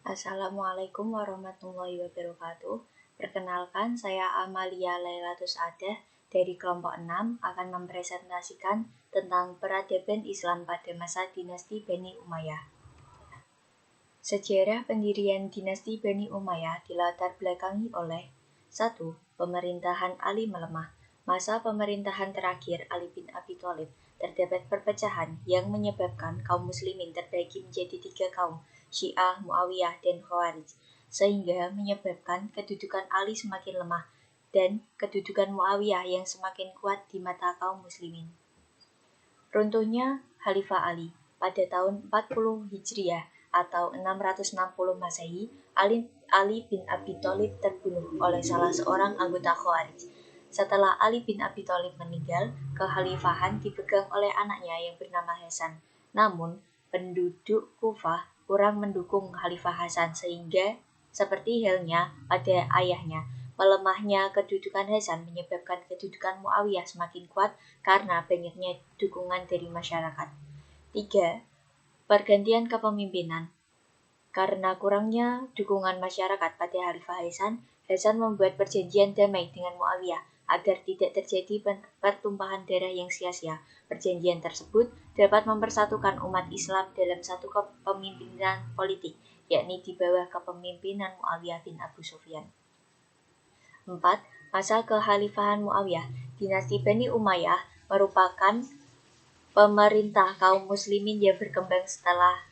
Assalamualaikum warahmatullahi wabarakatuh. Perkenalkan, saya Amalia Lailatus Adah dari kelompok 6 akan mempresentasikan tentang peradaban Islam pada masa dinasti Bani Umayyah. Sejarah pendirian dinasti Bani Umayyah dilatar belakangi oleh 1. Pemerintahan Ali melemah. Masa pemerintahan terakhir Ali bin Abi Thalib terdapat perpecahan yang menyebabkan kaum muslimin terbagi menjadi 3 kaum, Syiah, Muawiyah, dan Khawarij, sehingga menyebabkan kedudukan Ali semakin lemah dan kedudukan Muawiyah yang semakin kuat di mata kaum muslimin. Runtuhnya Khalifah Ali pada tahun 40 Hijriah atau 660 Masehi, Ali bin Abi Thalib terbunuh oleh salah seorang anggota Khawarij. Setelah Ali bin Abi Thalib meninggal, kekhalifahan dipegang oleh anaknya yang bernama Hasan. Namun, penduduk Kufah kurang mendukung Khalifah Hasan sehingga seperti halnya pada ayahnya, melemahnya kedudukan Hasan menyebabkan kedudukan Muawiyah semakin kuat karena banyaknya dukungan dari masyarakat. 3. Pergantian kepemimpinan. Karena kurangnya dukungan masyarakat pada Khalifah Hasan membuat perjanjian damai dengan Muawiyah agar tidak terjadi pertumpahan darah yang sia-sia. Perjanjian tersebut dapat mempersatukan umat Islam dalam satu kepemimpinan politik, yakni di bawah kepemimpinan Muawiyah bin Abu Sufyan. 4. Masa kekhalifahan Muawiyah. Dinasti Bani Umayyah merupakan pemerintah kaum muslimin yang berkembang setelah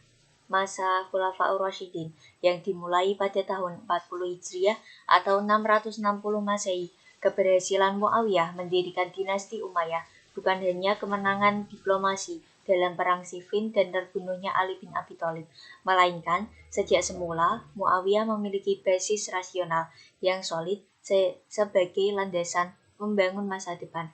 masa Khulafaur Rasyidin yang dimulai pada tahun 40 Hijriah atau 660 Masehi. Keberhasilan Muawiyah mendirikan dinasti Umayyah bukan hanya kemenangan diplomasi dalam perang Siffin dan terbunuhnya Ali bin Abi Thalib, melainkan sejak semula Muawiyah memiliki basis rasional yang solid sebagai landasan membangun masa depan.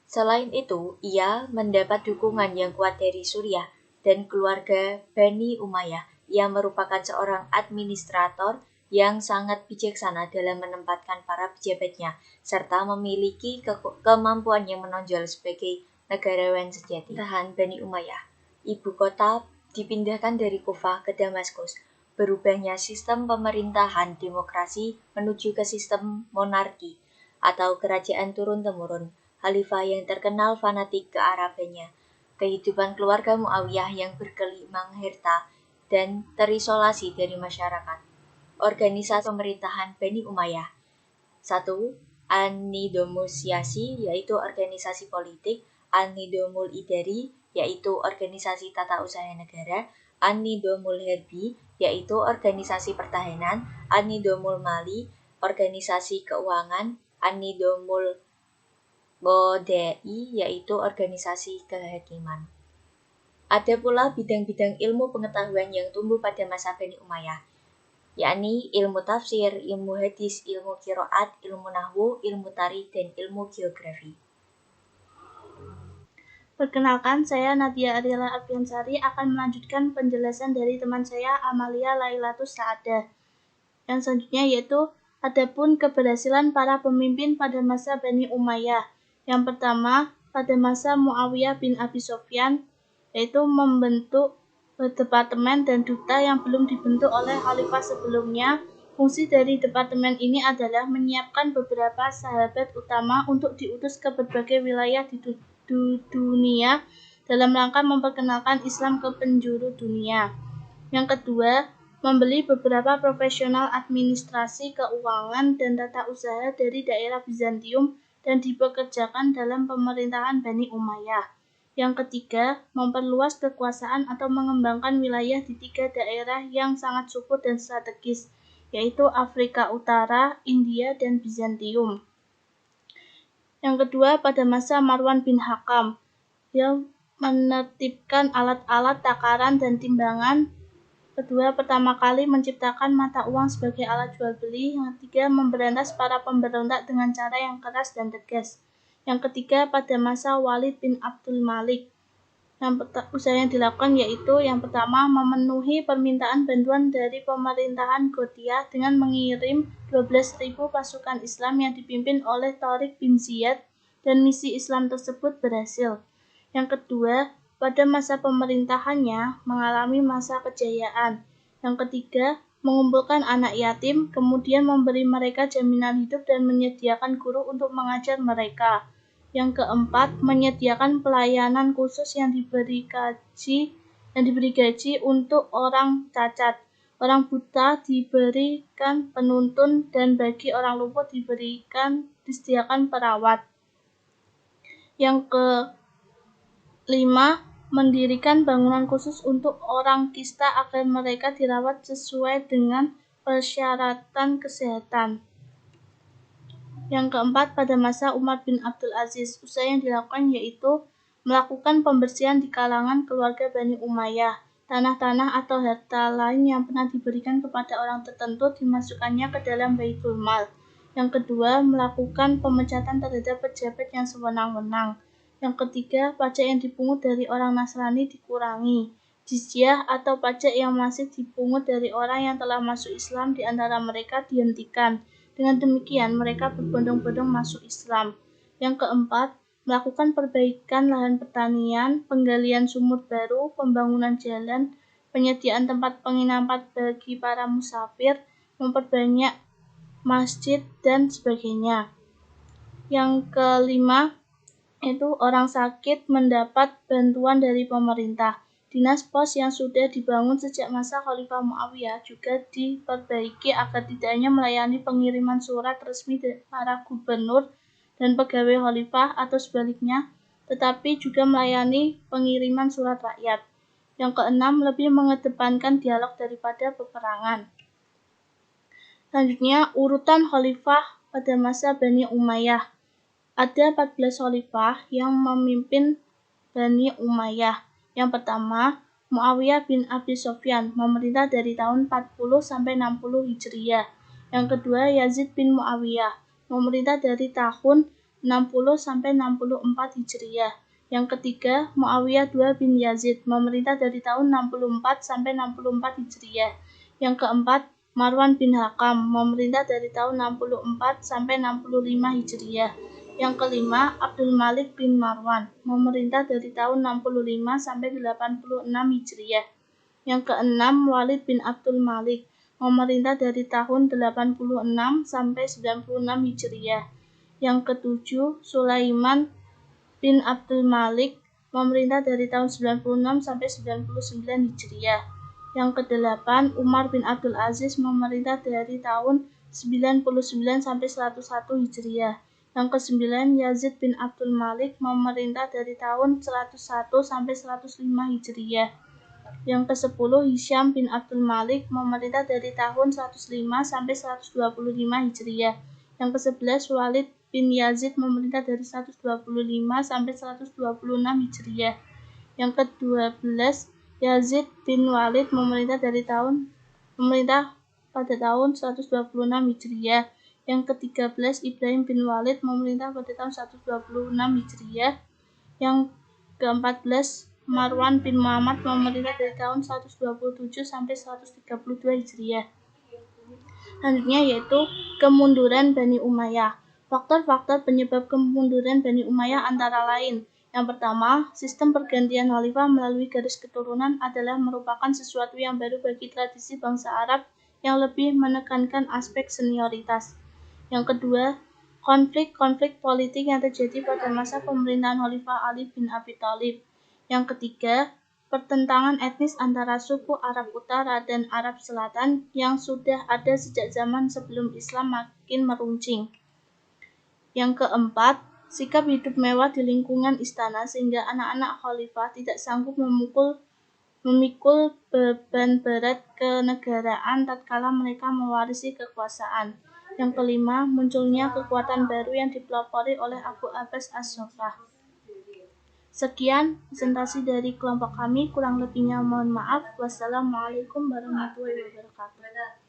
Selain itu, ia mendapat dukungan yang kuat dari Suriah dan keluarga Bani Umayyah. Ia merupakan seorang administrator yang sangat bijaksana dalam menempatkan para pejabatnya, serta memiliki kemampuan yang menonjol sebagai negarawan sejati. Pemerintahan Bani Umayyah. Ibu kota dipindahkan dari Kufah ke Damaskus. Berubahnya sistem pemerintahan demokrasi menuju ke sistem monarki atau kerajaan turun-temurun. Khalifah yang terkenal fanatik kearabannya. Kehidupan keluarga Muawiyah yang bergelimang harta dan terisolasi dari masyarakat. Organisasi pemerintahan Bani Umayyah. 1. An-Nidomusyasi, yaitu organisasi politik. An-Nidomul Idari, yaitu organisasi tata usaha negara. An-Nidomul Herbi, yaitu organisasi pertahanan. An-Nidomul Mali, organisasi keuangan. An-Nidomul Qodai, yaitu organisasi kehakiman. Ada pula bidang-bidang ilmu pengetahuan yang tumbuh pada masa Bani Umayyah, yakni ilmu tafsir, ilmu hadis, ilmu qiraat, ilmu nahwu, ilmu tarikh, dan ilmu geografi. Perkenalkan, saya Nadia Ariela Arfiansari akan melanjutkan penjelasan dari teman saya Amalia Lailatus Saadah. Yang selanjutnya yaitu adapun keberhasilan para pemimpin pada masa Bani Umayyah. Yang pertama, pada masa Muawiyah bin Abi Sufyan, yaitu membentuk departemen dan duta yang belum dibentuk oleh khalifah sebelumnya. Fungsi dari departemen ini adalah menyiapkan beberapa sahabat utama untuk diutus ke berbagai wilayah di dunia dalam rangka memperkenalkan Islam ke penjuru dunia. Yang kedua, membeli beberapa profesional administrasi, keuangan, dan tata usaha dari daerah Bizantium dan dipekerjakan dalam pemerintahan Bani Umayyah. Yang ketiga, memperluas kekuasaan atau mengembangkan wilayah di 3 daerah yang sangat subur dan strategis, yaitu Afrika Utara, India, dan Bizantium. Yang kedua, pada masa Marwan bin Hakam, yang menertibkan alat-alat takaran dan timbangan. Kedua, pertama kali menciptakan mata uang sebagai alat jual beli. Yang ketiga, memberantas para pemberontak dengan cara yang keras dan tegas. Yang ketiga, pada masa Walid bin Abdul Malik, usaha yang dilakukan yaitu yang pertama, memenuhi permintaan bantuan dari pemerintahan Gothia dengan mengirim 12.000 pasukan Islam yang dipimpin oleh Tariq bin Ziyad, dan misi Islam tersebut berhasil. Yang kedua, pada masa pemerintahannya mengalami masa kejayaan, Yang ketiga, mengumpulkan anak yatim, kemudian memberi mereka jaminan hidup dan menyediakan guru untuk mengajar mereka. Yang keempat, menyediakan pelayanan khusus yang diberi gaji untuk orang cacat. Orang buta diberikan penuntun dan bagi orang lumpuh disediakan perawat. Yang kelima, mendirikan bangunan khusus untuk orang kista agar mereka dirawat sesuai dengan persyaratan kesehatan. Yang keempat, pada masa Umar bin Abdul Aziz, usaha yang dilakukan yaitu melakukan pembersihan di kalangan keluarga Bani Umayyah. Tanah-tanah atau harta lain yang pernah diberikan kepada orang tertentu dimasukkannya ke dalam Baitul Mal. Yang kedua, melakukan pemecatan terhadap pejabat yang sewenang-wenang. Yang ketiga, pajak yang dipungut dari orang Nasrani dikurangi. Jizyah atau pajak yang masih dipungut dari orang yang telah masuk Islam di antara mereka dihentikan. Dengan demikian, mereka berbondong-bondong masuk Islam. Yang keempat, melakukan perbaikan lahan pertanian, penggalian sumur baru, pembangunan jalan, penyediaan tempat penginapan bagi para musafir, memperbanyak masjid, dan sebagainya. Yang kelima, itu orang sakit mendapat bantuan dari pemerintah. Dinas pos yang sudah dibangun sejak masa Khalifah Muawiyah juga diperbaiki agar tidak hanya melayani pengiriman surat resmi dari para gubernur dan pegawai khalifah atau sebaliknya, tetapi juga melayani pengiriman surat rakyat. Yang keenam, lebih mengedepankan dialog daripada peperangan. Selanjutnya, urutan khalifah pada masa Bani Umayyah. Ada 14 khalifah yang memimpin Bani Umayyah. Yang pertama, Muawiyah bin Abi Sufyan, memerintah dari tahun 40 sampai 60 Hijriah. Yang kedua, Yazid bin Muawiyah, memerintah dari tahun 60 sampai 64 Hijriah. Yang ketiga, Muawiyah II bin Yazid, memerintah dari tahun 64 sampai 64 Hijriah. Yang keempat, Marwan bin Hakam, memerintah dari tahun 64 sampai 65 Hijriah. Yang kelima, Abdul Malik bin Marwan, memerintah dari tahun 65 sampai 86 Hijriah. Yang keenam, Walid bin Abdul Malik, memerintah dari tahun 86 sampai 96 Hijriah. Yang ketujuh, Sulaiman bin Abdul Malik, memerintah dari tahun 96 sampai 99 Hijriah. Yang kedelapan, Umar bin Abdul Aziz, memerintah dari tahun 99 sampai 101 Hijriah. Yang kesembilan, Yazid bin Abdul Malik, memerintah dari tahun 101 sampai 105 Hijriah. Yang ke-10, Hisham bin Abdul Malik, memerintah dari tahun 105 sampai 125 Hijriah. Yang ke-11, Walid bin Yazid, memerintah dari 125 sampai 126 Hijriah. Yang ke-12, Yazid bin Walid, memerintah pada tahun 126 Hijriah. Yang ke-13, Ibrahim bin Walid, memerintah pada tahun 126 Hijriah. Yang ke-14, Marwan bin Muhammad, memerintah dari tahun 127 sampai 132 Hijriah. Selanjutnya yaitu kemunduran Bani Umayyah. Faktor-faktor penyebab kemunduran Bani Umayyah antara lain. Yang pertama, sistem pergantian khalifah melalui garis keturunan adalah merupakan sesuatu yang baru bagi tradisi bangsa Arab yang lebih menekankan aspek senioritas. Yang kedua, konflik-konflik politik yang terjadi pada masa pemerintahan Khalifah Ali bin Abi Thalib. Yang ketiga, pertentangan etnis antara suku Arab Utara dan Arab Selatan yang sudah ada sejak zaman sebelum Islam makin meruncing. Yang keempat, sikap hidup mewah di lingkungan istana sehingga anak-anak khalifah tidak sanggup memikul beban berat kenegaraan tatkala mereka mewarisi kekuasaan. Yang kelima, munculnya kekuatan baru yang dipelopori oleh Abu Abbas As-Soffah. Sekian presentasi dari kelompok kami, kurang lebihnya mohon maaf. Wassalamualaikum warahmatullahi wabarakatuh.